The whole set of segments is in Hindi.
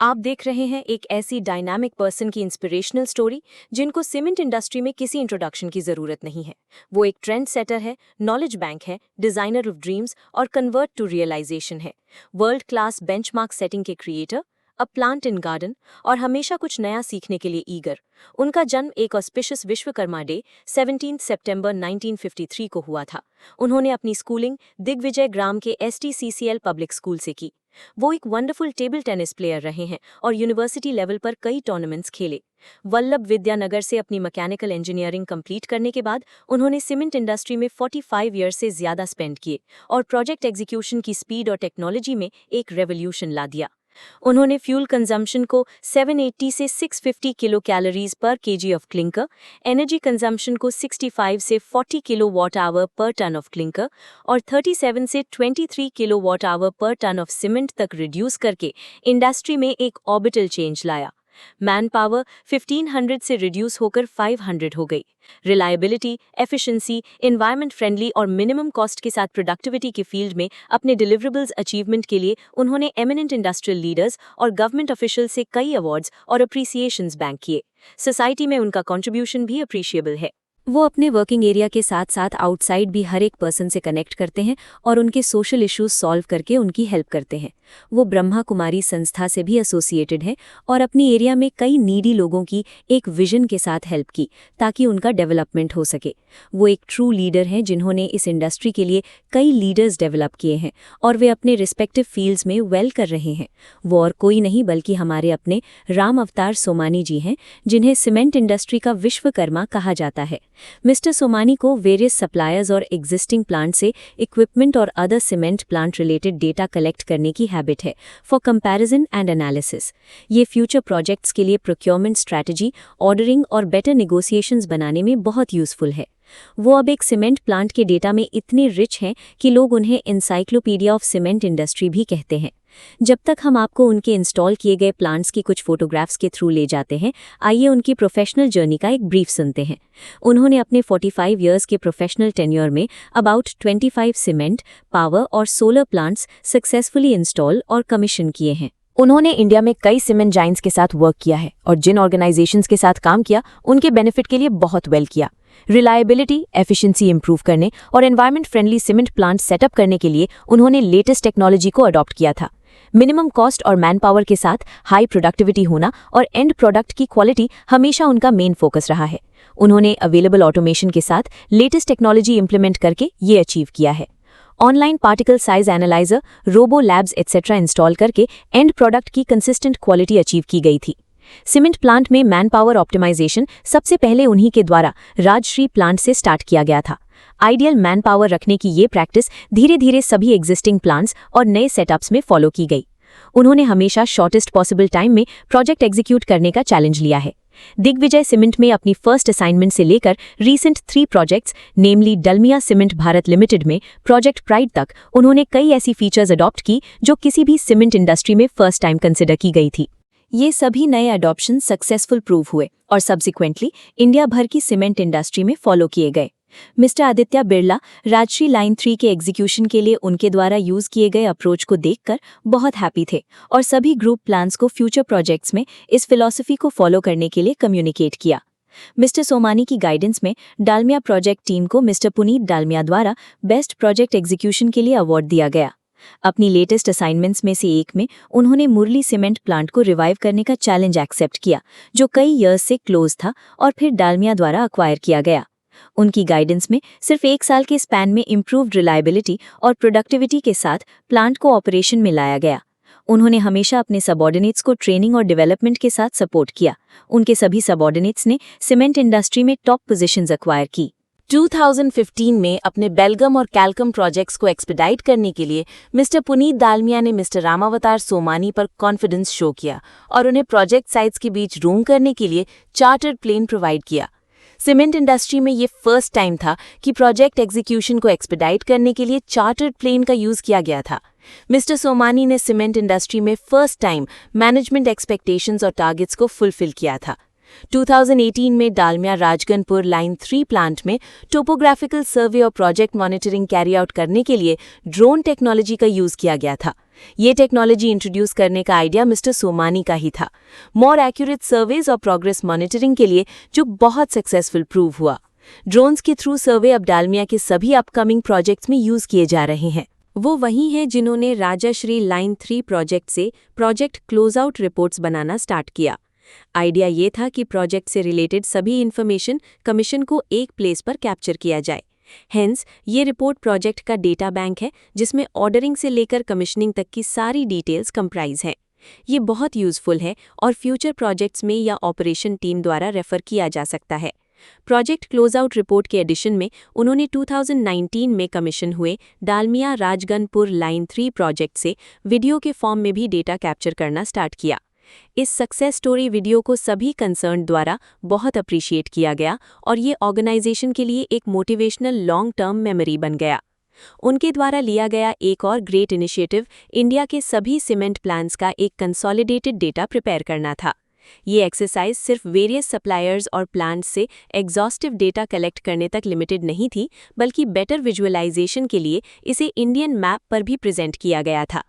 आप देख रहे हैं एक ऐसी डायनामिक पर्सन की इंस्पिरेशनल स्टोरी जिनको सीमेंट इंडस्ट्री में किसी इंट्रोडक्शन की ज़रूरत नहीं है। वो एक ट्रेंड सेटर है, नॉलेज बैंक है, डिज़ाइनर ऑफ ड्रीम्स और कन्वर्ट टू रियलाइजेशन है। वर्ल्ड क्लास बेंचमार्क सेटिंग के creator, a plant in garden और हमेशा कुछ नया सीखने के लिए ईगर। उनका जन्म एक ऑस्पिशियस विश्वकर्मा डे 17 सितंबर 1953 को हुआ था। उन्होंने अपनी स्कूलिंग दिग्विजय ग्राम के STCCL पब्लिक स्कूल से की। वो एक वंडरफुल टेबल टेनिस प्लेयर रहे हैं और यूनिवर्सिटी लेवल पर कई टूर्नामेंट्स खेले। वल्लभ विद्यानगर से अपनी मैकेनिकल इंजीनियरिंग कंप्लीट करने के बाद उन्होंने सीमेंट इंडस्ट्री में 45 ईयर्स से ज़्यादा स्पेंड किए और प्रोजेक्ट एग्जीक्यूशन की स्पीड और टेक्नोलॉजी में एक रेवोल्यूशन ला दिया। उन्होंने फ्यूल कंजम्पशन को 780 से 650 किलो कैलोरीज पर KG of clinker, energy consumption को 65 से 40 किलो वॉट आवर पर टन ऑफ क्लिंकर और 37 से 23 किलो वॉट आवर पर टन ऑफ सीमेंट तक रिड्यूस करके इंडस्ट्री में एक ऑर्बिटल चेंज लाया। मैन पावर 1500 से रिड्यूस होकर 500 हो गई। रिलायबिलिटी, एफिशिएंसी, एनवायरनमेंट फ्रेंडली और मिनिमम कॉस्ट के साथ प्रोडक्टिविटी के फील्ड में अपने डिलीवरेबल्स अचीवमेंट के लिए उन्होंने एमिनेंट इंडस्ट्रियल लीडर्स और गवर्नमेंट ऑफिशियल से कई अवार्ड्स और अप्रिसिएशंस बैंक किए। सोसाइटी में उनका कंट्रीब्यूशन भी अप्रिशिएबल है। वो अपने वर्किंग एरिया के साथ साथ आउटसाइड भी हर एक पर्सन से कनेक्ट करते हैं और उनके सोशल इश्यूज सॉल्व करके उनकी हेल्प करते हैं। वो ब्रह्मा कुमारी संस्था से भी एसोसिएटेड है और अपनी एरिया में कई नीडी लोगों की एक विजन के साथ हेल्प की ताकि उनका डेवलपमेंट हो सके। वो एक ट्रू लीडर हैं जिन्होंने इस इंडस्ट्री के लिए कई लीडर्स डेवलप किए हैं और वे अपने रिस्पेक्टिव फील्ड्स में वेल कर रहे हैं। वो और कोई नहीं बल्कि हमारे अपने राम अवतार सोमानी जी हैं, जिन्हें सीमेंट इंडस्ट्री का विश्वकर्मा कहा जाता है। मिस्टर सोमानी को वेरियस सप्लायर्स और एग्जिस्टिंग प्लांट से इक्विपमेंट और other cement plant related data collect करने की हैबिट है फॉर कंपैरिजन एंड एनालिसिस। ये फ्यूचर प्रोजेक्ट्स के लिए प्रोक्योरमेंट स्ट्रैटेजी, ऑर्डरिंग और बेटर नेगोशिएशंस बनाने में बहुत यूजफुल है। वो अब एक सीमेंट प्लांट के डेटा में इतने रिच हैं कि लोग उन्हें एनसाइक्लोपीडिया ऑफ सीमेंट इंडस्ट्री भी कहते हैं। जब तक हम आपको उनके इंस्टॉल किए गए प्लांट्स की कुछ फोटोग्राफ्स के थ्रू ले जाते हैं, आइए उनकी प्रोफेशनल जर्नी का एक ब्रीफ सुनते हैं। उन्होंने अपने 45 इयर्स के प्रोफेशनल टेन्योर में अबाउट 25 सीमेंट, पावर और सोलर प्लांट्स सक्सेसफुली इंस्टॉल और कमीशन किए हैं। उन्होंने इंडिया में कई सीमेंट जाइंट्स के साथ वर्क किया है और जिन ऑर्गेनाइजेशंस के साथ काम किया उनके बेनिफिट के लिए बहुत वेल किया। रिलायबिलिटी, एफिशिएंसी इंप्रूव करने और environment friendly cement plant setup करने के लिए उन्होंने लेटेस्ट टेक्नोलॉजी को अडॉप्ट किया था। मिनिमम कॉस्ट और मैन पावर के साथ हाई प्रोडक्टिविटी होना और एंड प्रोडक्ट की क्वालिटी हमेशा उनका मेन फोकस रहा है। उन्होंने अवेलेबल ऑटोमेशन के साथ लेटेस्ट टेक्नोलॉजी इंप्लीमेंट करके ये अचीव किया है। Online particle size analyser, robo labs etcetera install करके एंड प्रोडक्ट की कंसिस्टेंट क्वालिटी अचीव की गई थी। सीमेंट प्लांट में मैन पावर ऑप्टिमाइजेशन सबसे पहले उन्हीं के द्वारा राजश्री प्लांट से स्टार्ट किया गया था। आइडियल मैन पावर रखने की ये प्रैक्टिस धीरे धीरे सभी एग्जिस्टिंग प्लांट्स और नए सेटअप्स में फॉलो की गई। उन्होंने हमेशा शॉर्टेस्ट पॉसिबल टाइम में प्रोजेक्ट एग्जीक्यूट करने का चैलेंज लिया है। दिग्विजय सीमेंट में अपनी फर्स्ट असाइनमेंट से लेकर रीसेंट 3 प्रोजेक्ट्स नेमली डलमिया सीमेंट भारत लिमिटेड में प्रोजेक्ट प्राइड तक उन्होंने कई ऐसी फीचर्स अडॉप्ट की जो किसी भी सीमेंट इंडस्ट्री में फर्स्ट टाइम कंसिडर की गई थी। ये सभी नए अडॉप्शन सक्सेसफुल प्रूव हुए और सब्सिक्वेंटली इंडिया भर की सीमेंट इंडस्ट्री में फॉलो किए गए। मिस्टर आदित्य बिरला राजश्री लाइन 3 के एग्जीक्यूशन के लिए उनके द्वारा यूज किए गए अप्रोच को देखकर बहुत हैप्पी थे और सभी ग्रुप प्लान्स को फ्यूचर प्रोजेक्ट्स में इस फिलॉसफी को फॉलो करने के लिए कम्युनिकेट किया। मिस्टर सोमानी की गाइडेंस में डालमिया प्रोजेक्ट टीम को मिस्टर पुनीत डालमिया द्वारा बेस्ट प्रोजेक्ट एग्जीक्यूशन के लिए अवार्ड दिया गया। अपनी लेटेस्ट असाइनमेंट्स में से एक में उन्होंने मुरली सीमेंट प्लांट को रिवाइव करने का चैलेंज एक्सेप्ट किया जो कई ईयर्स से क्लोज था और फिर डालमिया द्वारा अक्वायर किया गया। उनकी गाइडेंस में सिर्फ 1 साल के स्पैन में इंप्रूव्ड रिलायबिलिटी और प्रोडक्टिविटी के साथ प्लांट को ऑपरेशन में लाया गया। उन्होंने हमेशा अपने सबऑर्डिनेट्स को ट्रेनिंग और डेवलपमेंट के साथ सपोर्ट किया। उनके सभी सबऑर्डिनेट्स ने सीमेंट इंडस्ट्री में टॉप पोजीशंस एक्वायर की। 2015 में अपने बेलगम और कैलकम प्रोजेक्ट्स को एक्सपेडाइट करने के लिए मिस्टर पुनीत डालमिया ने मिस्टर रामावतार सोमानी पर कॉन्फिडेंस शो किया और उन्हें प्रोजेक्ट साइट्स के बीच रूम करने के लिए चार्टर्ड प्लेन प्रोवाइड किया। सीमेंट इंडस्ट्री में ये फर्स्ट टाइम था कि प्रोजेक्ट एग्जीक्यूशन को एक्सपेडाइट करने के लिए चार्टर्ड प्लेन का यूज किया गया था। मिस्टर सोमानी ने सीमेंट इंडस्ट्री में फर्स्ट टाइम मैनेजमेंट एक्सपेक्टेशंस और टारगेट्स को फुलफिल किया था। 2018 में डालमिया राजगनपुर लाइन 3 प्लांट में टोपोग्राफिकल सर्वे और प्रोजेक्ट मॉनिटरिंग कैरी आउट करने के लिए ड्रोन टेक्नोलॉजी का यूज किया गया था। ये टेक्नोलॉजी इंट्रोड्यूस करने का आइडिया मिस्टर सोमानी का ही था, मोर एक्यूरेट सर्वेज और प्रोग्रेस मॉनिटरिंग के लिए, जो बहुत सक्सेसफुल प्रूव हुआ। ड्रोन्स के थ्रू सर्वे अब डालमिया के सभी अपकमिंग प्रोजेक्ट्स में यूज किए जा रहे हैं। वो वही हैं जिन्होंने राजाश्री लाइन 3 प्रोजेक्ट से प्रोजेक्ट क्लोज आउट रिपोर्ट्स बनाना स्टार्ट किया। आइडिया ये था कि प्रोजेक्ट से रिलेटेड सभी इन्फॉर्मेशन कमीशन को एक प्लेस पर कैप्चर किया जाए। हेंस ये रिपोर्ट प्रोजेक्ट का डेटा बैंक है, जिसमें ऑर्डरिंग से लेकर कमीशनिंग तक की सारी डिटेल्स कंप्राइज हैं। ये बहुत यूजफुल है और फ्यूचर प्रोजेक्ट्स में या ऑपरेशन टीम द्वारा रेफर किया जा सकता है। प्रोजेक्ट क्लोज आउट रिपोर्ट के एडिशन में उन्होंने 2019 में कमीशन हुए डालमिया राजगनपुर लाइन 3 प्रोजेक्ट से वीडियो के फॉर्म में भी डेटा कैप्चर करना स्टार्ट किया। इस सक्सेस स्टोरी वीडियो को सभी कंसर्न द्वारा बहुत अप्रिशिएट किया गया और ये ऑर्गेनाइजेशन के लिए एक मोटिवेशनल लॉन्ग टर्म मेमोरी बन गया। उनके द्वारा लिया गया एक और ग्रेट इनिशिएटिव इंडिया के सभी सीमेंट प्लांट्स का एक कंसोलिडेटेड डेटा प्रिपेयर करना था। ये एक्सरसाइज सिर्फ वेरियस सप्लायर्स और प्लांट्स से एग्जॉस्टिव डेटा कलेक्ट करने तक लिमिटेड नहीं थी, बल्कि बेटर विजुअलाइजेशन के लिए इसे इंडियन मैप पर भी प्रेजेंट किया गया था।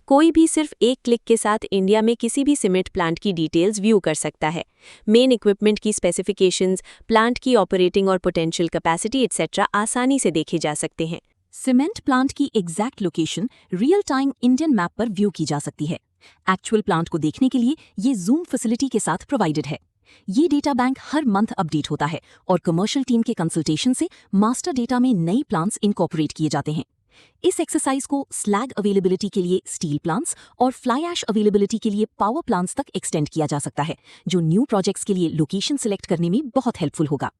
कोई भी सिर्फ एक क्लिक के साथ इंडिया में किसी भी सीमेंट प्लांट की डिटेल्स व्यू कर सकता है। मेन इक्विपमेंट की स्पेसिफिकेशंस, प्लांट की ऑपरेटिंग और पोटेंशियल कैपेसिटी एटसेट्रा आसानी से देखे जा सकते हैं। सीमेंट प्लांट की exact location real time Indian map पर व्यू की जा सकती है। एक्चुअल प्लांट को देखने के लिए ये जूम फैसिलिटी के साथ प्रोवाइडेड है। ये डेटा बैंक हर मंथ अपडेट होता है और कमर्शियल टीम के कंसल्टेशन से मास्टर डेटा में नई प्लांट्स इनकॉर्पोरेट किए जाते हैं। इस एक्सरसाइज को स्लैग अवेलेबिलिटी के लिए स्टील प्लांट्स और फ्लाई ऐश अवेलेबिलिटी के लिए पावर प्लांट्स तक एक्सटेंड किया जा सकता है, जो न्यू प्रोजेक्ट्स के लिए लोकेशन सिलेक्ट करने में बहुत हेल्पफुल होगा।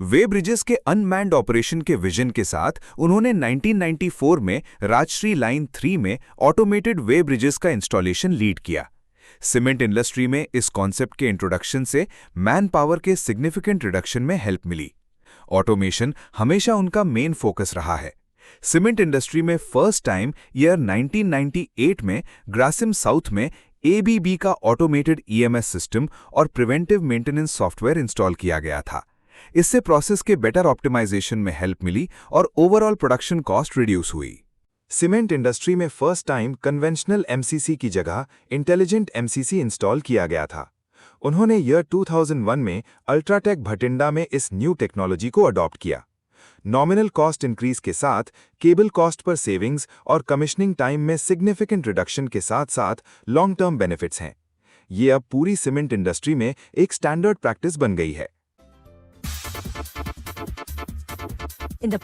वे ब्रिजेस के अनमैन्ड ऑपरेशन के विजन के साथ उन्होंने 1994 में राजश्री लाइन 3 में ऑटोमेटेड वे ब्रिजेस का इंस्टॉलेशन लीड किया। सीमेंट इंडस्ट्री में इस कॉन्सेप्ट के इंट्रोडक्शन से मैन पावर के सिग्निफिकेंट रिडक्शन में हेल्प मिली। ऑटोमेशन हमेशा उनका मेन फोकस रहा है। सीमेंट इंडस्ट्री में फर्स्ट टाइम ईयर 1998 में ग्रासिम साउथ में ABB का ऑटोमेटेड EMS सिस्टम और प्रिवेंटिव मेंटेनेंस सॉफ्टवेयर इंस्टॉल किया गया था। इससे प्रोसेस के बेटर ऑप्टिमाइजेशन में हेल्प मिली और ओवरऑल प्रोडक्शन कॉस्ट रिड्यूस हुई। सीमेंट इंडस्ट्री में फर्स्ट टाइम कन्वेंशनल MCC की जगह इंटेलिजेंट MCC इंस्टॉल किया गया था। उन्होंने ईयर 2001 में अल्ट्राटेक भटिंडा में इस न्यू टेक्नोलॉजी को अडॉप्ट किया। नॉमिनल कॉस्ट इंक्रीज के साथ केबल कॉस्ट पर सेविंग्स और कमिशनिंग टाइम में सिग्निफिकेंट रिडक्शन के साथ साथ लॉन्ग टर्म बेनिफिट्स हैं। ये अब पूरी सीमेंट इंडस्ट्री में एक स्टैंडर्ड प्रैक्टिस बन गई है। In the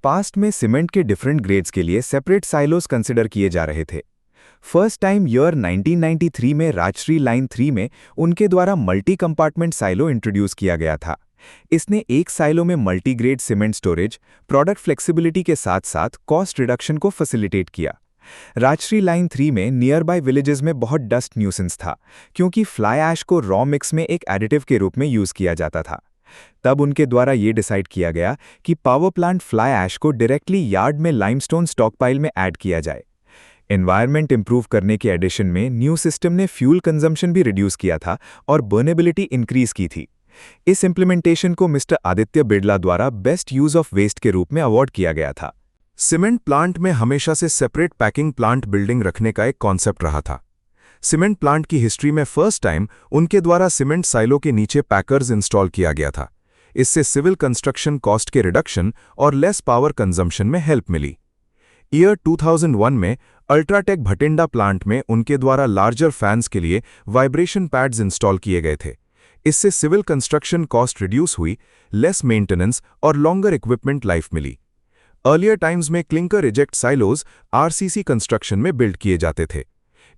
पास्ट में सीमेंट के डिफरेंट ग्रेड्स के लिए सेपरेट साइलोस कंसिडर किए जा रहे थे। फर्स्ट टाइम ईयर 1993 में राजश्री लाइन 3 में उनके द्वारा मल्टी कंपार्टमेंट साइलो इंट्रोड्यूस किया गया था। इसने एक साइलो में multigrade cement storage, product flexibility के साथ साथ कॉस्ट रिडक्शन को फैसिलिटेट किया। राजश्री लाइन 3 में नियर बाय विलेजेस में बहुत डस्ट न्यूसेंस था, क्योंकि फ्लाई ऐश को रॉ मिक्स में एक एडिटिव के रूप में यूज किया जाता था। तब उनके द्वारा ये डिसाइड किया गया कि पावर प्लांट फ्लाई ऐश को डायरेक्टली यार्ड में लाइमस्टोन स्टॉकपाइल में ऐड किया जाए। एनवायरनमेंट इंप्रूव करने के एडिशन में न्यू सिस्टम ने फ्यूल कंजम्पशन भी रिड्यूस किया था और बर्नेबिलिटी इंक्रीज की थी। इस इंप्लीमेंटेशन को मिस्टर आदित्य बिड़ला द्वारा बेस्ट यूज ऑफ वेस्ट के रूप में अवार्ड किया गया था। सीमेंट प्लांट में हमेशा से सेपरेट पैकिंग प्लांट बिल्डिंग रखने का एक कॉन्सेप्ट रहा था। सीमेंट प्लांट की हिस्ट्री में फर्स्ट टाइम उनके द्वारा सीमेंट साइलो के नीचे पैकर्स इंस्टॉल किया गया था। इससे सिविल कंस्ट्रक्शन कॉस्ट के रिडक्शन और लेस पावर कंजम्पशन में हेल्प मिली। ईयर 2001 में अल्ट्राटेक भटिंडा प्लांट में उनके द्वारा लार्जर फैंस के लिए वाइब्रेशन पैड्स इंस्टॉल किए गए थे। इससे सिविल कंस्ट्रक्शन कॉस्ट रिड्यूस हुई, लेस मेंटेनेंस और लॉन्गर इक्विपमेंट लाइफ मिली। अर्लियर टाइम्स में clinker reject silos RCC construction में बिल्ड किए जाते थे।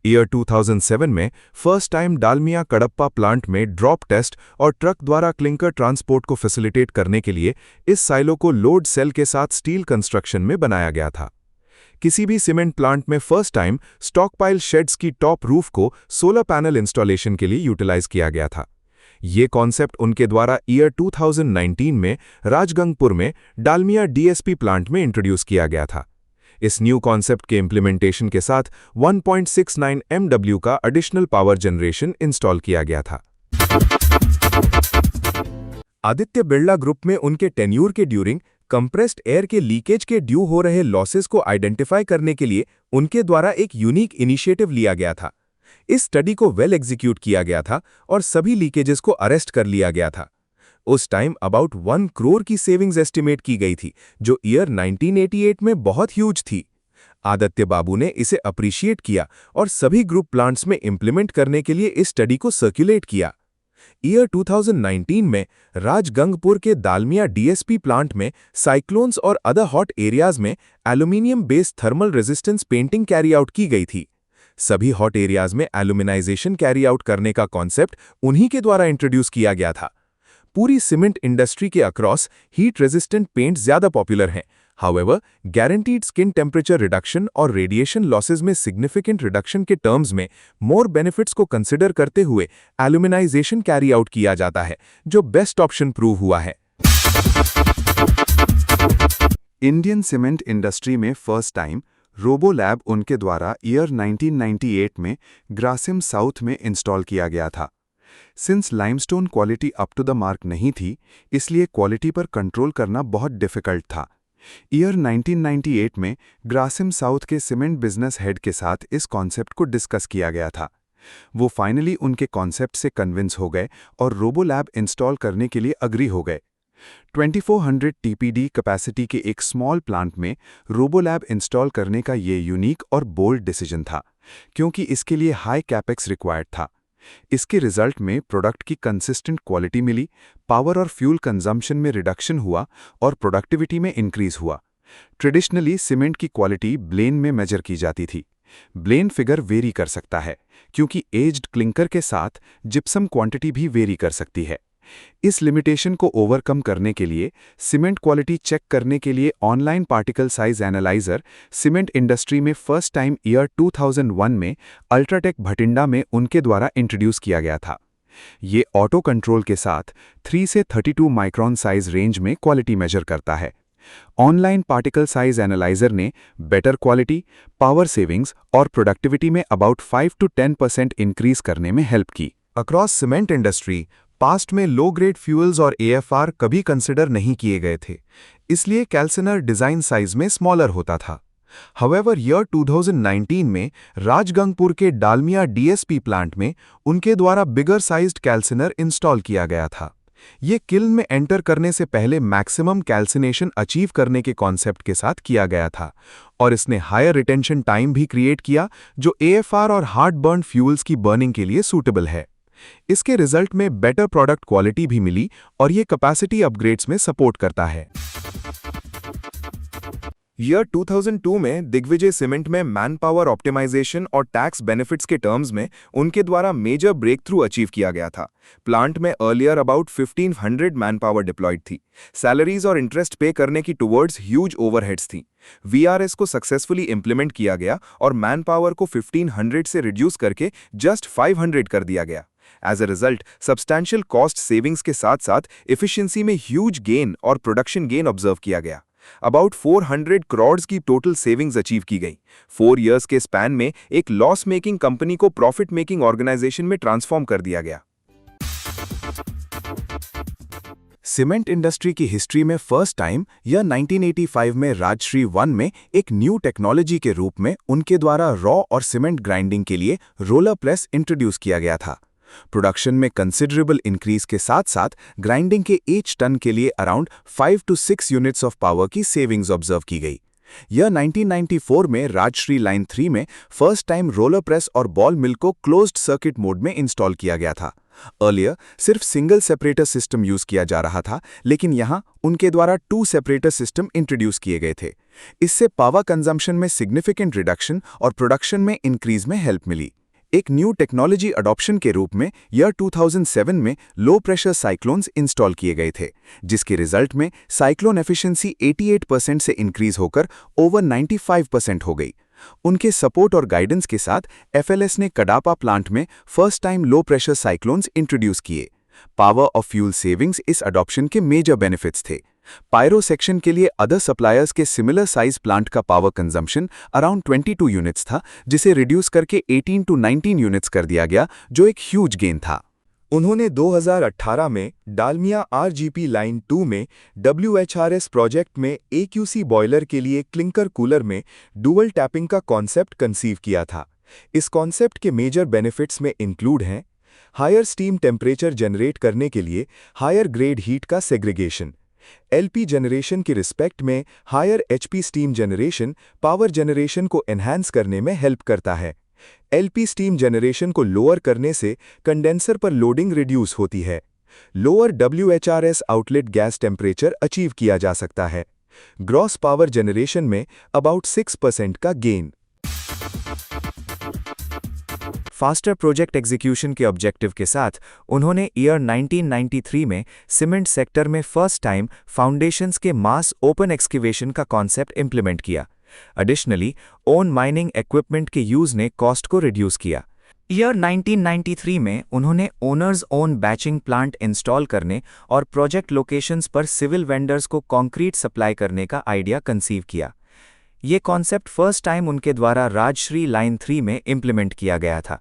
ईयर 2007 में first time Dalmia Kadapa plant में ड्रॉप टेस्ट और ट्रक द्वारा क्लिंकर ट्रांसपोर्ट को फैसिलिटेट करने के लिए इस साइलो को लोड सेल के साथ स्टील कंस्ट्रक्शन में बनाया गया था। किसी भी सीमेंट प्लांट में फर्स्ट टाइम स्टॉकपाइल शेड्स की टॉप रूफ को सोलर पैनल इंस्टॉलेशन के लिए यूटिलाइज किया गया था। ये कॉन्सेप्ट उनके द्वारा ईयर 2019 में राजगंगपुर में डालमिया डीएसपी प्लांट में इंट्रोड्यूस किया गया था। इस न्यू कॉन्सेप्ट के इम्प्लीमेंटेशन के साथ 1.69 MW का एडिशनल पावर जनरेशन इंस्टॉल किया गया था। आदित्य बिरला ग्रुप में उनके टेन्यूर के ड्यूरिंग कंप्रेस्ड एयर के लीकेज के ड्यू हो रहे लॉसेस को आइडेंटिफाई करने के लिए उनके द्वारा एक यूनिक इनिशिएटिव लिया गया था। इस स्टडी को वेल एग्जीक्यूट किया गया था और सभी लीकेजेस को अरेस्ट कर लिया गया था। उस टाइम अबाउट 1 करोड़ की सेविंग्स एस्टिमेट की गई थी, जो ईयर 1988 में बहुत ह्यूज थी। आदित्य बाबू ने इसे अप्रिशिएट किया और सभी ग्रुप प्लांट्स में इंप्लीमेंट करने के लिए इस स्टडी को सर्कुलेट किया। ईयर 2019 में राजगंगपुर के दालमिया डीएसपी प्लांट में साइक्लोन्स और अदर हॉट एरियाज में aluminium based thermal resistance painting carry out की गई थी। सभी हॉट एरियाज में एल्यूमिनाइजेशन कैरी आउट करने का कॉन्सेप्ट उन्हीं के द्वारा इंट्रोड्यूस किया गया था। पूरी सीमेंट इंडस्ट्री के अक्रॉस हीट रेजिस्टेंट पेंट ज्यादा पॉपुलर हैं। However, guaranteed skin temperature reduction और रेडिएशन लॉसेज में सिग्निफिकेंट रिडक्शन के टर्म्स में मोर बेनिफिट्स को कंसिडर करते हुए एल्यूमिनाइजेशन कैरी आउट किया जाता है, जो बेस्ट ऑप्शन प्रूव हुआ है। इंडियन सीमेंट इंडस्ट्री में फर्स्ट टाइम रोबोलैब उनके द्वारा ईयर 1998 में ग्रासिम साउथ में इंस्टॉल किया गया था। Since limestone quality up to the mark नहीं थी, इसलिए क्वालिटी पर कंट्रोल करना बहुत डिफिकल्ट था। ईयर 1998 में ग्रासिम साउथ के सीमेंट बिजनेस हेड के साथ इस कॉन्सेप्ट को डिस्कस किया गया था। वो फाइनली उनके कॉन्सेप्ट से कन्विंस हो गए और रोबोलैब इंस्टॉल करने के लिए अग्री हो गए। 2400 TPD कैपेसिटी के एक स्मॉल प्लांट में रोबोलैब इंस्टॉल करने का ये यूनिक और बोल्ड डिसीजन था, क्योंकि इसके लिए हाई कैपेक्स रिक्वायर्ड था। इसके रिजल्ट में प्रोडक्ट की कंसिस्टेंट क्वालिटी मिली, पावर और फ्यूल कंजम्पशन में रिडक्शन हुआ और प्रोडक्टिविटी में इंक्रीज हुआ। ट्रेडिशनली सीमेंट की क्वालिटी ब्लेन में मेजर की जाती थी। ब्लेन फिगर वेरी कर सकता है, क्योंकि एज्ड क्लिंकर के साथ जिप्सम क्वांटिटी भी वेरी कर सकती है। इस लिमिटेशन को ओवरकम करने के लिए सीमेंट क्वालिटी चेक करने के लिए online particle size analyser cement industry में फर्स्ट टाइम ईयर 2001 में अल्ट्राटेक भटिंडा में उनके द्वारा इंट्रोड्यूस किया गया था। ये ऑटो कंट्रोल के साथ 3 से 32 माइक्रोन साइज रेंज में क्वालिटी मेजर करता है। ऑनलाइन पार्टिकल साइज एनालाइजर ने बेटर क्वालिटी, पावर सेविंग्स और प्रोडक्टिविटी में अबाउट 5 to 10% इंक्रीज करने में हेल्प की। अक्रॉस सीमेंट इंडस्ट्री पास्ट में लो ग्रेड फ्यूल्स और AFR कभी कंसिडर नहीं किए गए थे, इसलिए कैल्सिनर डिजाइन साइज में स्मॉलर होता था। हाउएवर, ईयर 2019 में राजगंगपुर के डालमिया डीएसपी प्लांट में उनके द्वारा बिगर साइज्ड कैल्सिनर इंस्टॉल किया गया था। ये किल्न में एंटर करने से पहले मैक्सिमम कैल्सिनेशन अचीव करने के कॉन्सेप्ट के साथ किया गया था, और इसने हायर रिटेंशन टाइम भी क्रिएट किया, जो AFR और हार्ड बर्न फ्यूल्स की बर्निंग के लिए सूटेबल है। इसके रिजल्ट में बेटर प्रोडक्ट क्वालिटी भी मिली और ये कैपेसिटी अपग्रेड्स में सपोर्ट करता है। ईयर 2002 में दिग्विजय सीमेंट में मैन पावर ऑप्टिमाइजेशन और टैक्स बेनिफिट्स के टर्म्स में उनके द्वारा मेजर ब्रेक थ्रू अचीव किया गया था। प्लांट में earlier about 1500 man power deployed थी। सैलरीज और इंटरेस्ट पे करने की टुवर्ड्स ह्यूज ओवरहेड्स थी। VRS को सक्सेसफुली इंप्लीमेंट किया गया और मैन पावर को 1500 से रिड्यूस करके जस्ट 500 कर दिया गया। As a result, substantial cost savings के साथ साथ एफिशिएंसी में ह्यूज गेन और प्रोडक्शन गेन ऑब्जर्व किया गया। अबाउट 400 करोड़ की टोटल सेविंग्स अचीव की गई। 4 इयर्स के स्पैन में एक लॉस मेकिंग कंपनी को प्रॉफिट मेकिंग ऑर्गेनाइजेशन में ट्रांसफॉर्म कर दिया गया। सीमेंट इंडस्ट्री की हिस्ट्री में फर्स्ट टाइम ईयर 1985 में राजश्री 1 में एक न्यू टेक्नोलॉजी के रूप में उनके द्वारा रॉ और सीमेंट ग्राइंडिंग के लिए रोलर प्रेस इंट्रोड्यूस किया गया था। प्रोडक्शन में कंसिडरेबल इंक्रीज के साथ साथ ग्राइंडिंग के ईच टन के लिए around 5 to 6 units of power की सेविंग्स ऑब्जर्व की गई। यह 1994 में राजश्री लाइन 3 में फर्स्ट टाइम रोलर प्रेस और बॉल मिल को क्लोज्ड सर्किट मोड में इंस्टॉल किया गया था। अर्लियर सिर्फ सिंगल सेपरेटर सिस्टम यूज किया जा रहा था, लेकिन यहां उनके द्वारा 2 सेपरेटर सिस्टम इंट्रोड्यूस किए गए थे। इससे पावर कंजम्पशन में सिग्निफिकेंट रिडक्शन और प्रोडक्शन में इंक्रीज में हेल्प मिली। एक न्यू टेक्नोलॉजी अडॉप्शन के रूप में ईयर 2007 में लो प्रेशर साइक्लोन्स इंस्टॉल किए गए थे, जिसके रिजल्ट में साइक्लोन एफिशिएंसी 88% से इंक्रीज होकर ओवर 95% हो गई। उनके सपोर्ट और गाइडेंस के साथ FLS ने कडापा प्लांट में first time low pressure cyclones introduce किए। पावर और फ्यूल सेविंग्स इस अडॉप्शन के मेजर बेनिफिट्स थे। पायरो सेक्शन के लिए अदर सप्लायर्स के सिमिलर साइज प्लांट का पावर कंजम्पशन अराउंड 22 यूनिट्स था, जिसे रिड्यूस करके 18 टू 19 यूनिट्स कर दिया गया, जो एक ह्यूज गेन था। उन्होंने 2018 में डालमिया आरजीपी लाइन 2 में WHRS प्रोजेक्ट में AQC बॉयलर के लिए क्लिंकर कूलर में डुअल टैपिंग का कॉन्सेप्ट कंसीव किया था। इस कॉन्सेप्ट के मेजर बेनिफिट्स में इंक्लूड हैं हायर स्टीम टेम्परेचर जनरेट करने के लिए हायर ग्रेड हीट का सेग्रीगेशन, LP जनरेशन के रिस्पेक्ट में higher HP steam generation power generation को एनहांस करने में हेल्प करता है। LP स्टीम जनरेशन को लोअर करने से कंडेंसर पर लोडिंग रिड्यूस होती है। Lower WHRS outlet gas temperature achieve किया जा सकता है। ग्रॉस पावर जनरेशन में अबाउट 6% का गेन। फास्टर प्रोजेक्ट एग्जीक्यूशन के ऑब्जेक्टिव के साथ उन्होंने ईयर 1993 में सीमेंट सेक्टर में फर्स्ट टाइम फाउंडेशंस के मास ओपन एक्सकेवेशन का कॉन्सेप्ट इंप्लीमेंट किया। एडिशनली ओन माइनिंग इक्विपमेंट के यूज ने कॉस्ट को रिड्यूस किया। ईयर 1993 में उन्होंने owners own batching plant install करने और प्रोजेक्ट लोकेशंस पर सिविल वेंडर्स को कंक्रीट सप्लाई करने का आइडिया कंसीव किया। ये कॉन्सेप्ट फर्स्ट टाइम उनके द्वारा राजश्री लाइन 3 में इंप्लीमेंट किया गया था।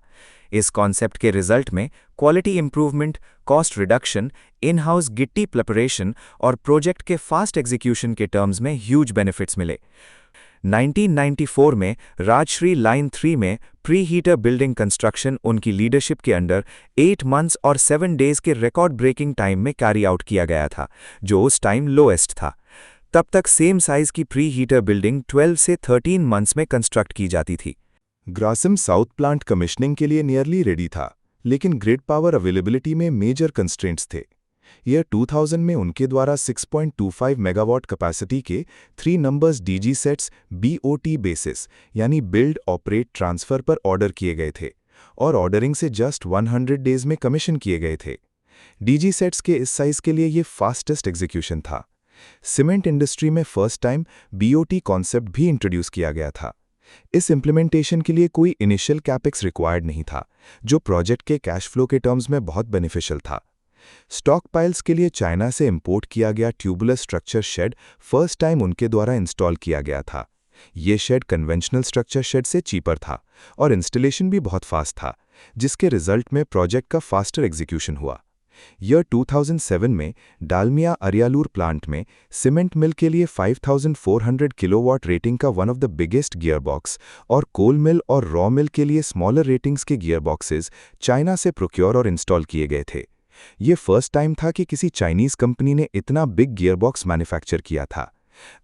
इस कॉन्सेप्ट के रिजल्ट में quality improvement, cost reduction, in house गिट्टी प्रिपरेशन और प्रोजेक्ट के फास्ट एग्जीक्यूशन के टर्म्स में ह्यूज बेनिफिट्स मिले। 1994 में राजश्री लाइन 3 में प्री हीटर बिल्डिंग कंस्ट्रक्शन उनकी लीडरशिप के अंडर 8 मंथ्स और 7 डेज के रिकॉर्ड ब्रेकिंग टाइम में कैरी आउट किया गया था, जो उस टाइम लोएस्ट था। तब तक सेम साइज की प्री हीटर बिल्डिंग 12 से 13 मंथ्स में कंस्ट्रक्ट की जाती थी। ग्रासिम साउथ प्लांट कमिश्निंग के लिए नियरली रेडी था, लेकिन ग्रिड पावर अवेलेबिलिटी में मेजर कंस्ट्रेंट्स थे। ईयर 2000 में उनके द्वारा 6.25 मेगावाट कैपेसिटी के 3 numbers DG sets BOT basis यानी बिल्ड ऑपरेट ट्रांसफर पर ऑर्डर किए गए थे और ऑर्डरिंग से जस्ट 100 डेज में कमीशन किए गए थे। DG सेट्स के इस साइज के लिए ये फास्टेस्ट एग्जीक्यूशन था। सीमेंट इंडस्ट्री में फर्स्ट टाइम BOT कॉन्सेप्ट भी इंट्रोड्यूस किया गया था। इस इम्प्लीमेंटेशन के लिए कोई इनिशियल कैपेक्स रिक्वायर्ड नहीं था, जो प्रोजेक्ट के कैश फ्लो के टर्म्स में बहुत बेनिफिशियल था। स्टॉक पाइल्स के लिए चाइना से इंपोर्ट किया गया tubular structure shed first time उनके द्वारा इंस्टॉल किया गया था। ये शेड कन्वेंशनल स्ट्रक्चर शेड से चीपर था और इंस्टॉलेशन भी बहुत फास्ट था, जिसके रिजल्ट में प्रोजेक्ट का फास्टर एग्जीक्यूशन हुआ। ईयर 2007 में डालमिया अरियालूर प्लांट में सीमेंट मिल के लिए 5400 किलोवाट रेटिंग का one of the biggest gearbox और कोल मिल और रॉ मिल के लिए स्मॉलर रेटिंग्स के गियरबॉक्सेस चाइना से प्रोक्योर और इंस्टॉल किए गए थे। ये फर्स्ट टाइम था कि किसी चाइनीज कंपनी ने इतना बिग गियरबॉक्स मैन्युफैक्चर किया था।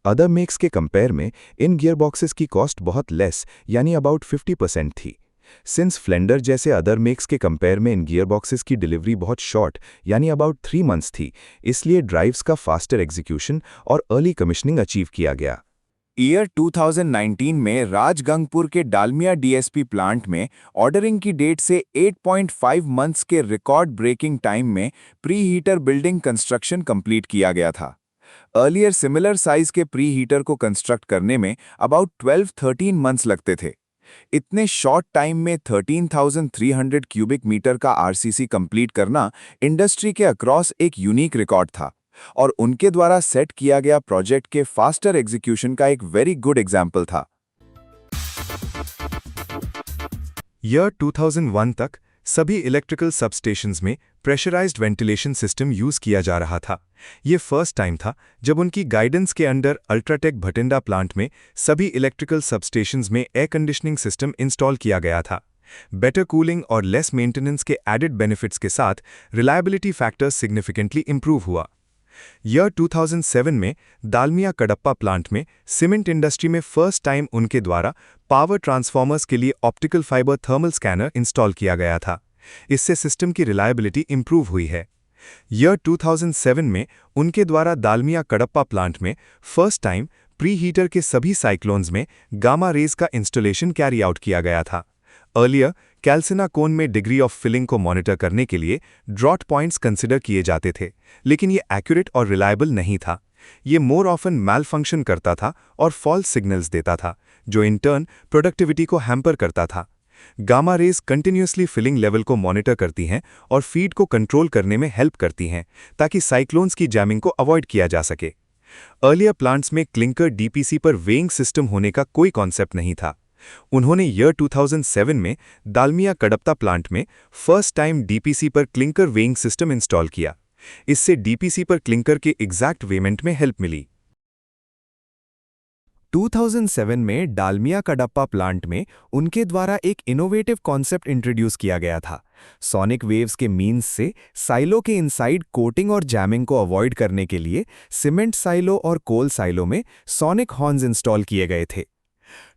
अदर मेक्स के कंपेयर में इन गियरबॉक्सेस की कॉस्ट बहुत लेस यानी अबाउट 50% थी। सिंस फ्लेंडर जैसे अदर मेक्स के कंपेयर में इन गियरबॉक्सेस की डिलीवरी बहुत शॉर्ट यानी अबाउट 3 मंथ्स थी, इसलिए ड्राइव्स का फास्टर एग्जीक्यूशन और अर्ली कमीशनिंग अचीव किया गया। ईयर 2019 में राजगंगपुर के डालमिया DSP प्लांट में ऑर्डरिंग की डेट से 8.5 मंथ्स के रिकॉर्ड ब्रेकिंग टाइम में pre heater building construction complete किया गया था। अर्लियर सिमिलर साइज के प्री हीटर को कंस्ट्रक्ट करने में अबाउट 12-13 मंथ्स लगते थे। इतने शॉर्ट टाइम में 13,300 क्यूबिक मीटर का RCC कंप्लीट करना इंडस्ट्री के अक्रॉस एक यूनिक रिकॉर्ड था और उनके द्वारा सेट किया गया प्रोजेक्ट के फास्टर एग्जीक्यूशन का एक वेरी गुड एग्जाम्पल था। ईयर 2001 तक सभी इलेक्ट्रिकल सबस्टेशंस में प्रेशराइज्ड वेंटिलेशन सिस्टम यूज किया जा रहा था। ये फर्स्ट टाइम था जब उनकी गाइडेंस के अंडर अल्ट्राटेक भटिंडा प्लांट में सभी इलेक्ट्रिकल सबस्टेशंस में एयर कंडीशनिंग सिस्टम इंस्टॉल किया गया था। बेटर कूलिंग और लेस मेंटेनेंस के एडेड बेनिफिट्स के साथ रिलायबिलिटी फैक्टर्स सिग्निफिकेंटली इंप्रूव हुआ। ईयर 2007 में दालमिया कडप्पा प्लांट में सीमेंट इंडस्ट्री में फर्स्ट टाइम उनके द्वारा पावर ट्रांसफार्मर्स के लिए optical fibre thermal scanner install किया गया था। इससे सिस्टम की रिलायबिलिटी इंप्रूव हुई है। ईयर 2007 में उनके द्वारा दालमिया कडप्पा प्लांट में फर्स्ट टाइम प्री हीटर के सभी साइक्लोन्स में गामा रेज का इंस्टॉलेशन कैरी आउट किया गया था। अर्लियर कैल्सिना कोन में डिग्री ऑफ फिलिंग को मॉनिटर करने के लिए ड्रॉट पॉइंट्स कंसिडर किए जाते थे, लेकिन ये एक्यूरेट और रिलायबल नहीं था। ये मोर ऑफन मैल फंक्शन करता था और फॉल्स सिग्नल्स देता था, जो इन टर्न प्रोडक्टिविटी को हैम्पर करता था। Gamma rays continuously filling level को मॉनिटर करती हैं और फीड को कंट्रोल करने में हेल्प करती हैं ताकि साइक्लोन्स की जैमिंग को अवॉइड किया जा सके। अर्लियर प्लांट्स में क्लिंकर डीपीसी पर वेइंग सिस्टम होने का कोई कॉन्सेप्ट नहीं था। उन्होंने ईयर 2007 में दालमिया कडप्ता प्लांट में फर्स्ट टाइम डीपीसी पर क्लिंकर वेइंग सिस्टम इंस्टॉल किया। इससे डीपीसी पर क्लिंकर के एग्जैक्ट वेमेंट में हेल्प मिली। 2007 में डालमिया कडप्पा प्लांट में उनके द्वारा एक इनोवेटिव कॉन्सेप्ट इंट्रोड्यूस किया गया था। सोनिक वेव्स के मीन्स से साइलो के इनसाइड कोटिंग और जैमिंग को अवॉइड करने के लिए सीमेंट साइलो और कोल साइलो में सोनिक हॉर्न्स इंस्टॉल किए गए थे।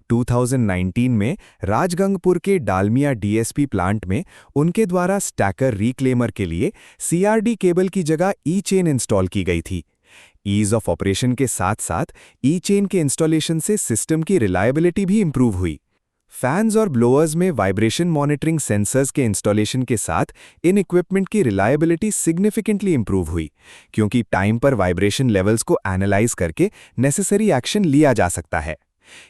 2019 में राजगंगपुर के डालमिया डीएसपी प्लांट में उनके द्वारा स्टैकर रिक्लेमर के लिए सीआरडी केबल की जगह ई-चेन इंस्टॉल की गई थी। ईज ऑफ ऑपरेशन के साथ साथ ई-चेन के इंस्टॉलेशन से सिस्टम की रिलायबिलिटी भी इंप्रूव हुई। फैंस और ब्लोअर्स में वाइब्रेशन मॉनिटरिंग सेंसर्स के इंस्टॉलेशन के साथ इन इक्विपमेंट की रिलायबिलिटी सिग्निफिकेंटली इंप्रूव हुई, क्योंकि टाइम पर वाइब्रेशन लेवल्स को एनालाइज करके नेसेसरी एक्शन लिया जा सकता है।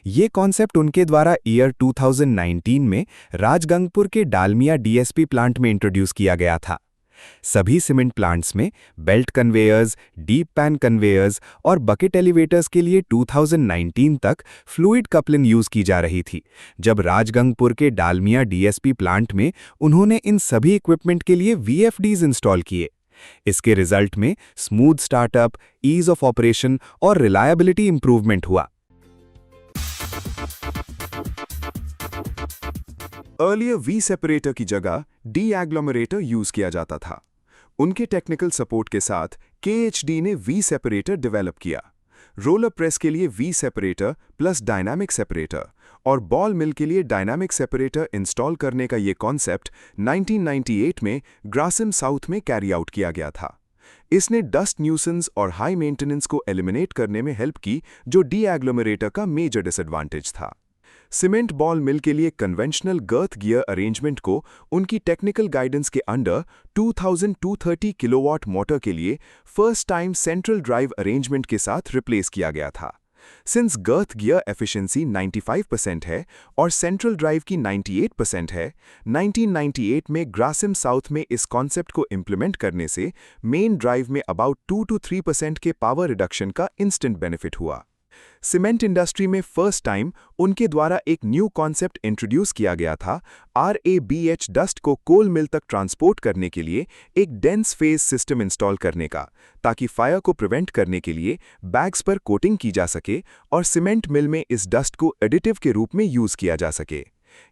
ये कॉन्सेप्ट उनके द्वारा ईयर 2019 में राजगंगपुर के डालमिया डीएसपी प्लांट में इंट्रोड्यूस किया गया था। सभी सीमेंट प्लांट्स में belt conveyors, deep pan conveyors और बकेट एलिवेटर्स के लिए 2019 तक फ्लूइड कपलिंग यूज की जा रही थी, जब राजगंगपुर के डालमिया डीएसपी प्लांट में उन्होंने इन सभी इक्विपमेंट के लिए वीएफडीज इंस्टॉल किए। इसके रिजल्ट में smooth startup, ease of operation और रिलायबिलिटी इंप्रूवमेंट हुआ। अर्लियर वी सेपरेटर की जगह डी एग्लोमरेटर यूज किया जाता था। उनके टेक्निकल सपोर्ट के साथ KHD ने वी सेपरेटर डेवलप किया। रोलर प्रेस के लिए V separator plus dynamic separator और बॉल मिल के लिए डायनामिक सेपरेटर इंस्टॉल करने का ये कॉन्सेप्ट 1998 में ग्रासिम साउथ में कैरी आउट किया गया था। इसने डस्ट न्यूसेंस और हाई मेंटेनेंस को एलिमिनेट करने में हेल्प की, जो डी एग्लोमरेटर का मेजर डिसएडवांटेज था। सीमेंट बॉल मिल के लिए कन्वेंशनल गर्थ गियर अरेंजमेंट को उनकी टेक्निकल गाइडेंस के अंडर 2230 किलोवाट मोटर के लिए first time central drive arrangement के साथ रिप्लेस किया गया था। सिंस गर्थ गियर एफिशिएंसी 95% है और सेंट्रल ड्राइव की 98% है, 1998 में ग्रासिम साउथ में इस कॉन्सेप्ट को इम्प्लीमेंट करने से मेन ड्राइव में अबाउट 2 to 3% के पावर रिडक्शन का इंस्टेंट बेनिफिट हुआ। सीमेंट इंडस्ट्री में फर्स्ट टाइम उनके द्वारा एक न्यू कॉन्सेप्ट इंट्रोड्यूस किया गया था, RABH डस्ट को कोल मिल तक ट्रांसपोर्ट करने के लिए एक डेंस फेज सिस्टम इंस्टॉल करने का, ताकि फायर को प्रिवेंट करने के लिए बैग्स पर कोटिंग की जा सके और सीमेंट मिल में इस डस्ट को एडिटिव के रूप में यूज किया जा सके।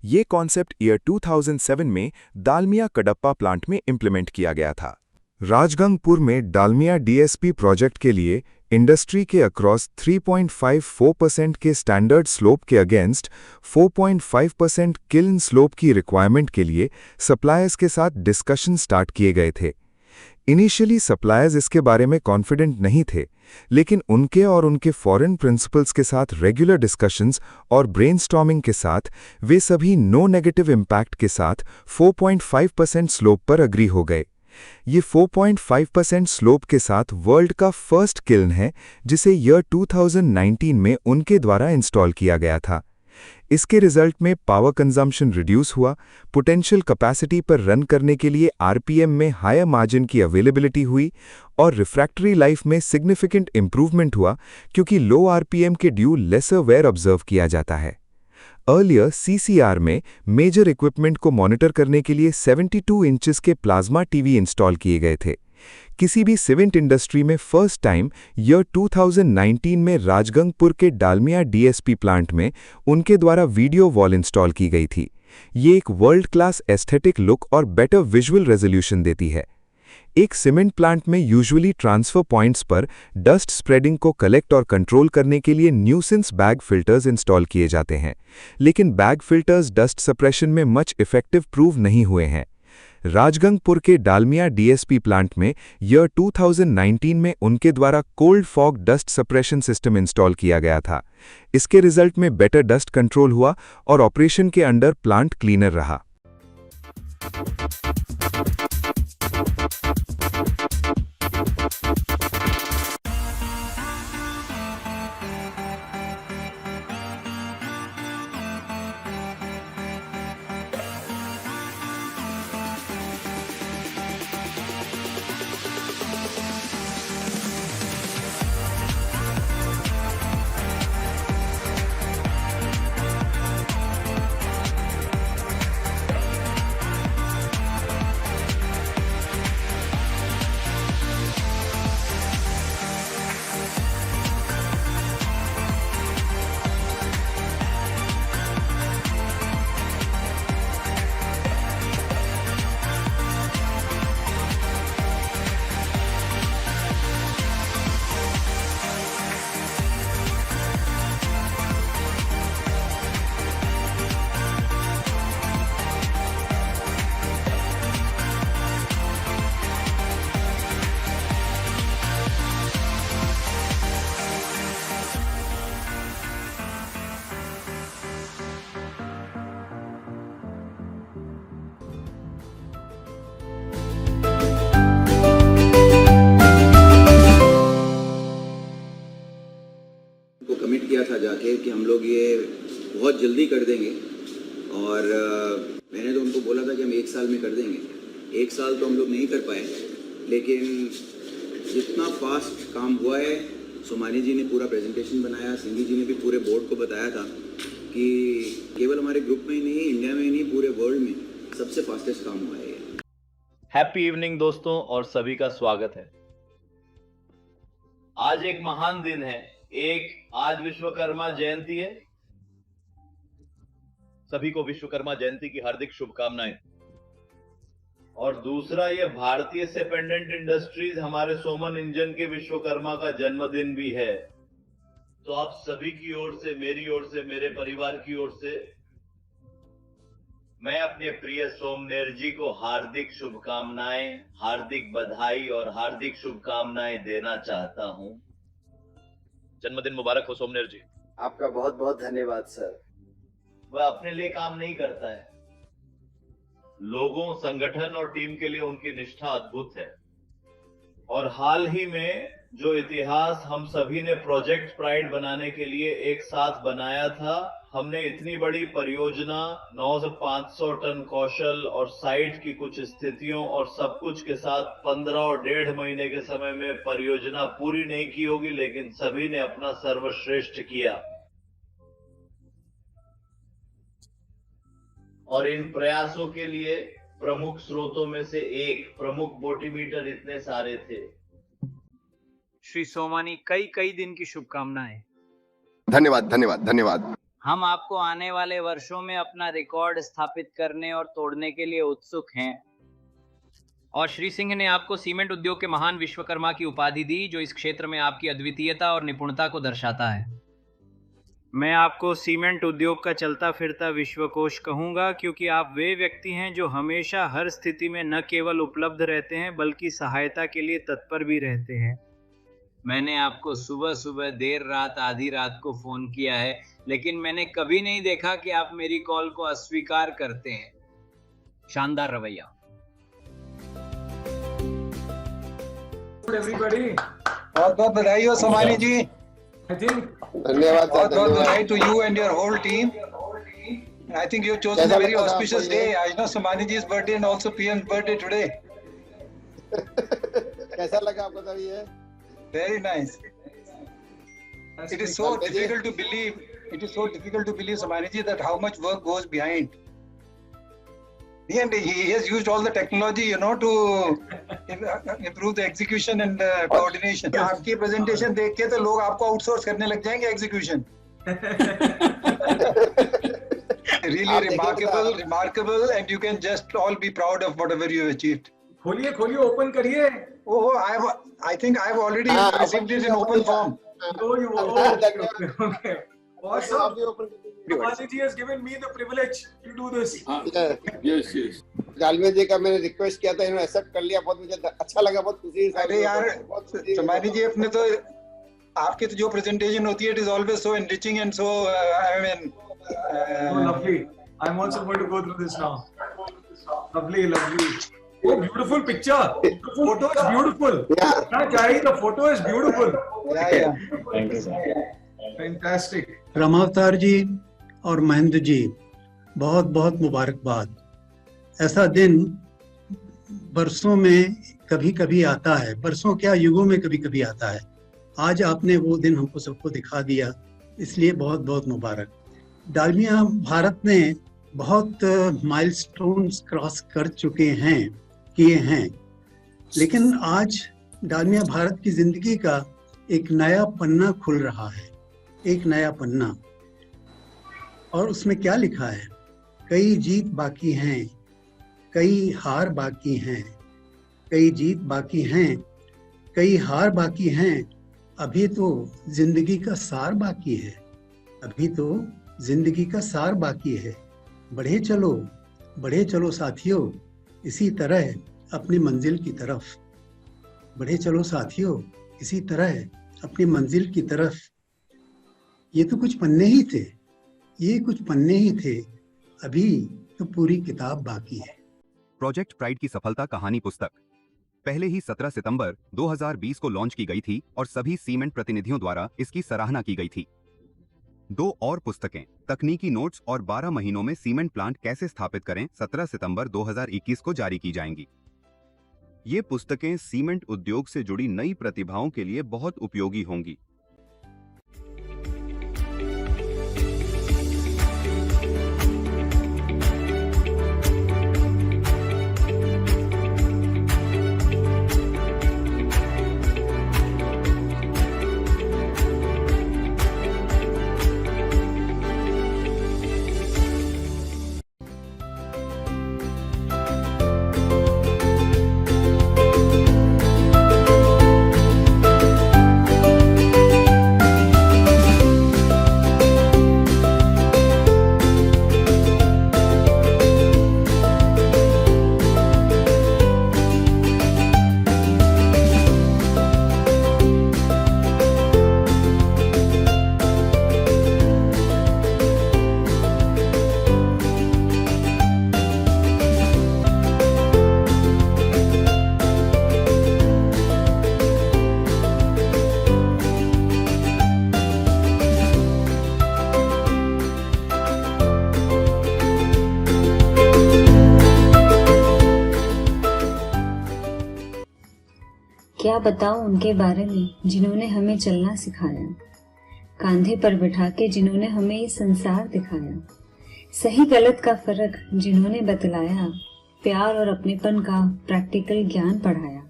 ये कॉन्सेप्ट ईयर 2007 में दालमिया कडप्पा प्लांट में इम्प्लीमेंट किया गया था। राजगंगपुर में डालमिया डीएसपी प्रोजेक्ट के लिए इंडस्ट्री के अक्रॉस 3.54% के स्टैंडर्ड स्लोप के अगेंस्ट 4.5% किल्न स्लोप की रिक्वायरमेंट के लिए सप्लायर्स के साथ डिस्कशन स्टार्ट किए गए थे। इनिशियली सप्लायर्स इसके बारे में कॉन्फिडेंट नहीं थे, लेकिन उनके और उनके फॉरेन प्रिंसिपल्स के साथ रेगुलर डिस्कशंस और ब्रेनस्टॉर्मिंग के साथ वे सभी नो नेगेटिव इम्पैक्ट के साथ 4.5% स्लोप पर अग्री हो गए। ये 4.5% स्लोप के साथ वर्ल्ड का फर्स्ट किल्न है, जिसे ईयर 2019 में उनके द्वारा इंस्टॉल किया गया था। इसके रिजल्ट में पावर कंजम्पशन रिड्यूस हुआ, पोटेंशियल कैपेसिटी पर रन करने के लिए आरपीएम में हायर मार्जिन की अवेलेबिलिटी हुई और रिफ्रैक्टरी लाइफ में सिग्निफिकेंट इंप्रूवमेंट हुआ, क्योंकि लो आरपीएम के ड्यू लेसर वेयर ऑब्जर्व किया जाता है। अर्लियर CCR में मेजर इक्विपमेंट को मॉनिटर करने के लिए 72 इंचेस के प्लाज्मा टीवी इंस्टॉल किए गए थे। किसी भी सीमेंट इंडस्ट्री में फर्स्ट टाइम ईयर 2019 में राजगंगपुर के डालमिया डीएसपी प्लांट में उनके द्वारा वीडियो वॉल इंस्टॉल की गई थी। ये एक वर्ल्ड क्लास एस्थेटिक लुक और बेटर विजुअल रेजोल्यूशन देती है। एक सीमेंट प्लांट में यूजुअली ट्रांसफर पॉइंट्स पर डस्ट स्प्रेडिंग को कलेक्ट और कंट्रोल करने के लिए न्यूसेंस बैग फिल्टर्स इंस्टॉल किए जाते हैं, लेकिन बैग फिल्टर्स डस्ट सप्रेशन में मच इफेक्टिव प्रूव नहीं हुए हैं। राजगंगपुर के डालमिया डीएसपी प्लांट में ईयर 2019 में उनके द्वारा cold fog dust suppression system install किया गया था। इसके रिजल्ट में बेटर डस्ट कंट्रोल हुआ और ऑपरेशन के अंडर प्लांट क्लीनर रहा। थे कि हम लोग ये बहुत जल्दी कर देंगे, और मैंने तो उनको बोला था कि हम 1 साल में कर देंगे। 1 साल तो हम लोग नहीं कर पाए, लेकिन जितना फास्ट काम हुआ है, सोमानी जी ने पूरा प्रेजेंटेशन बनाया, सिंधी जी ने भी पूरे बोर्ड को बताया था कि केवल हमारे ग्रुप में ही नहीं, इंडिया में ही नहीं, पूरे वर्ल्ड में सबसे फास्टेस्ट काम हुआ है ये। हैप्पी इवनिंग दोस्तों, और सभी का स्वागत है। आज एक महान दिन है। आज विश्वकर्मा जयंती है। सभी को विश्वकर्मा जयंती की हार्दिक शुभकामनाएं। और दूसरा, ये भारतीय सेपेंडेंट इंडस्ट्रीज हमारे सोमन इंजन के विश्वकर्मा का जन्मदिन भी है। तो आप सभी की ओर से, मेरी ओर से, मेरे परिवार की ओर से मैं अपने प्रिय सोमनेर जी को हार्दिक शुभकामनाएं, हार्दिक बधाई और हार्दिक शुभकामनाएं देना चाहता हूं। जन्मदिन मुबारक हो सोमनेर जी। आपका बहुत बहुत धन्यवाद सर। वह अपने लिए काम नहीं करता है, लोगों, संगठन और टीम के लिए उनकी निष्ठा अद्भुत है। और हाल ही में जो इतिहास हम सभी ने प्रोजेक्ट प्राइड बनाने के लिए एक साथ बनाया था, हमने इतनी बड़ी परियोजना, 9 से 500 टन कौशल और साइट की कुछ स्थितियों और सब कुछ के साथ 15 और 1.5 महीने के समय में परियोजना पूरी नहीं की होगी, लेकिन सभी ने अपना सर्वश्रेष्ठ किया। और इन प्रयासों के लिए प्रमुख स्रोतों में से एक, प्रमुख मोटिवेटर इतने सारे थे। श्री सोमानी, कई दिन की शुभकामनाएं। धन्यवाद धन्यवाद धन्यवाद। हम आपको आने वाले वर्षों में अपना रिकॉर्ड स्थापित करने और तोड़ने के लिए उत्सुक हैं। और श्री सिंह ने आपको सीमेंट उद्योग के महान विश्वकर्मा की उपाधि दी, जो इस क्षेत्र में आपकी अद्वितीयता और निपुणता को दर्शाता है। मैं आपको सीमेंट उद्योग का चलता फिरता विश्वकोश कहूँगा, क्योंकि आप वे व्यक्ति हैं जो हमेशा हर स्थिति में न केवल उपलब्ध रहते हैं, बल्कि सहायता के लिए तत्पर भी रहते हैं। मैंने आपको सुबह सुबह, देर रात, आधी रात को फ़ोन किया है, लेकिन मैंने कभी नहीं देखा कि आप मेरी कॉल को अस्वीकार करते हैं। शानदार रवैया। बहुत बहुत बधाई हो सोमानी जी। धन्यवाद बहुत बहुत बधाई to you and your whole team. I think you've chosen a very auspicious day. I know Somani ji's birthday and also PM's birthday today. कैसा लगा आपको सर ये? Very nice. It is so difficult to believe. It is so difficult to believe, Somani ji, that how much work goes behind. And he has used all the technology, to improve the execution and coordination. आपकी presentation देख के तो लोग आपको outsource करने लग जाएंगे execution. Really remarkable, and you can just all be proud of whatever you have achieved. खोलिए ओपन करिए। Oh, I think I've already received it in open form. Okay. Awesome. Somani ji has given me the privilege to do this. Yes. Dalmia ji का मैंने रिक्वेस्ट किया था, इन्होंने एक्सेप्ट कर लिया। बहुत मुझे अच्छा लगा, बहुत खुशी। अरे यार सोमानी जी, अपने तो आपकी तो जो प्रेजेंटेशन होती है, it is always so enriching and so lovely. I'm also going to go through this now. Lovely. Oh, beautiful picture. The photo is beautiful. Yeah. The photo is beautiful. Yeah. Thank you, sir. Fantastic. रामावतार जी और महेंद्र जी, बहुत बहुत मुबारकबाद। ऐसा दिन बरसों में कभी कभी आता है, बरसों क्या, युगों में कभी कभी आता है। आज आपने वो दिन हमको सबको दिखा दिया, इसलिए बहुत बहुत मुबारक। डालमिया भारत ने बहुत माइलस्टोन्स क्रॉस कर किए हैं, लेकिन आज डालमिया भारत की जिंदगी का एक नया पन्ना खुल रहा है, एक नया पन्ना। और उसमें क्या लिखा है? कई जीत बाकी हैं, कई हार बाकी हैं, कई जीत बाकी हैं, कई हार बाकी हैं, अभी तो जिंदगी का सार बाकी है, अभी तो जिंदगी का सार बाकी है। बढ़े चलो साथियों, इसी तरह अपनी मंजिल की तरफ। बढ़े चलो साथियों, इसी तरह अपनी मंजिल की तरफ। ये तो कुछ पन्ने ही थे, अभी तो पूरी किताब बाकी है। प्रोजेक्ट प्राइड की सफलता कहानी पुस्तक पहले ही 17 सितंबर 2020 को लॉन्च की गई थी और सभी सीमेंट प्रतिनिधियों द्वारा इसकी सराहना की गई थी। 2 और पुस्तकें, तकनीकी नोट्स और 12 महीनों में सीमेंट प्लांट कैसे स्थापित करें 17 सितंबर 2021 को जारी की जाएंगी। ये पुस्तकें सीमेंट उद्योग से जुड़ी नई प्रतिभाओं के लिए बहुत उपयोगी होंगी। क्या बताऊं उनके बारे में जिन्होंने हमें चलना सिखाया, कांधे पर बिठा के जिन्होंने हमें ये संसार दिखाया, सही गलत का फर्क जिन्होंने बतलाया, प्यार और अपनेपन का प्रैक्टिकल ज्ञान पढ़ाया।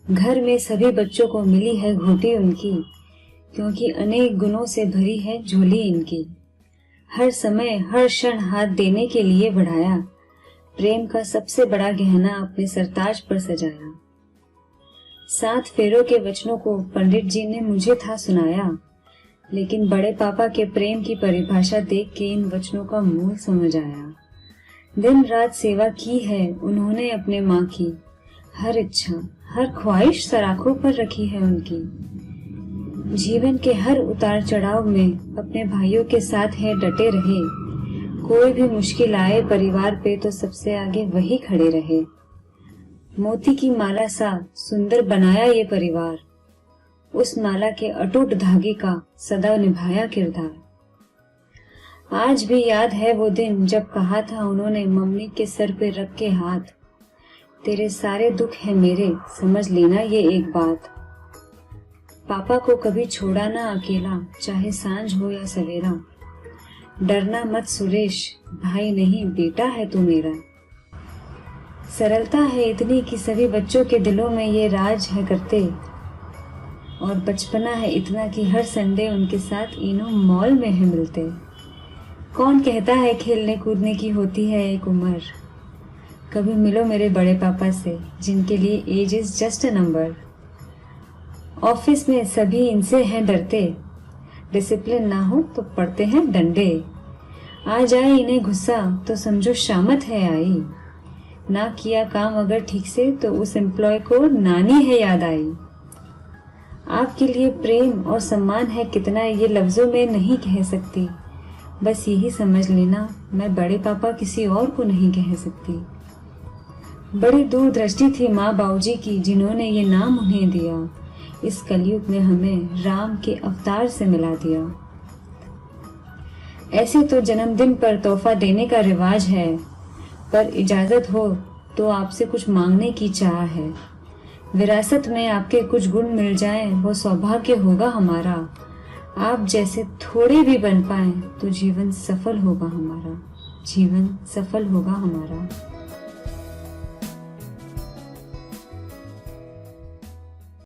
घर में सभी बच्चों को मिली है घोटी उनकी, क्योंकि अनेक गुणों से भरी है झोली इनकी। हर समय हर क्षण हाथ देने के लिए बढ़ाया, प्रेम का सबसे बड़ा गहना अपने सरताज पर सजाया। 7 फेरों के वचनों को पंडित जी ने मुझे था सुनाया, लेकिन बड़े पापा के प्रेम की परिभाषा देख के इन वचनों का मूल समझ आया। दिन रात सेवा की है उन्होंने अपने माँ की, हर इच्छा हर ख्वाहिश सराखों पर रखी है उनकी। जीवन के हर उतार चढ़ाव में अपने भाइयों के साथ है डटे रहे, कोई भी मुश्किल आए परिवार पे तो सबसे आगे वही खड़े रहे। मोती की माला सा सुंदर बनाया ये परिवार, उस माला के अटूट धागे का सदा निभाया किरदार। आज भी याद है वो दिन जब कहा था उन्होंने मम्मी के सर पे रख के हाथ, तेरे सारे दुख है मेरे समझ लेना ये एक बात। पापा को कभी छोड़ा ना अकेला, चाहे सांझ हो या सवेरा। डरना मत सुरेश, भाई नहीं बेटा है तू मेरा। सरलता है इतनी कि सभी बच्चों के दिलों में ये राज है करते, और बचपना है इतना कि हर संडे उनके साथ इनो मॉल में है मिलते। कौन कहता है खेलने कूदने की होती है एक उम्र, कभी मिलो मेरे बड़े पापा से जिनके लिए age is just a number. Office में सभी इनसे हैं डरते, डिसिप्लिन ना हो तो पड़ते हैं डंडे। आ जाए इन्हें गुस्सा तो समझो शामत है आई, ना किया काम अगर ठीक से तो उस एम्प्लॉय को नानी है याद आई। आपके लिए प्रेम और सम्मान है कितना ये लफ्जों में नहीं कह सकती, बस यही समझ लेना मैं बड़े पापा किसी और को नहीं कह सकती। बड़ी दूरदृष्टि थी माँ बाबूजी की जिन्होंने ये नाम उन्हें दिया, इस कलयुग में हमें राम के अवतार से मिला दिया। ऐसे तो जन्मदिन पर तोहफा देने का रिवाज है, पर इजाजत हो तो आपसे कुछ मांगने की चाह है। विरासत में आपके कुछ गुण मिल जाएं वो सौभाग्य होगा हमारा। आप जैसे थोड़े भी बन पाएं तो जीवन सफल होगा हमारा, जीवन सफल होगा हमारा।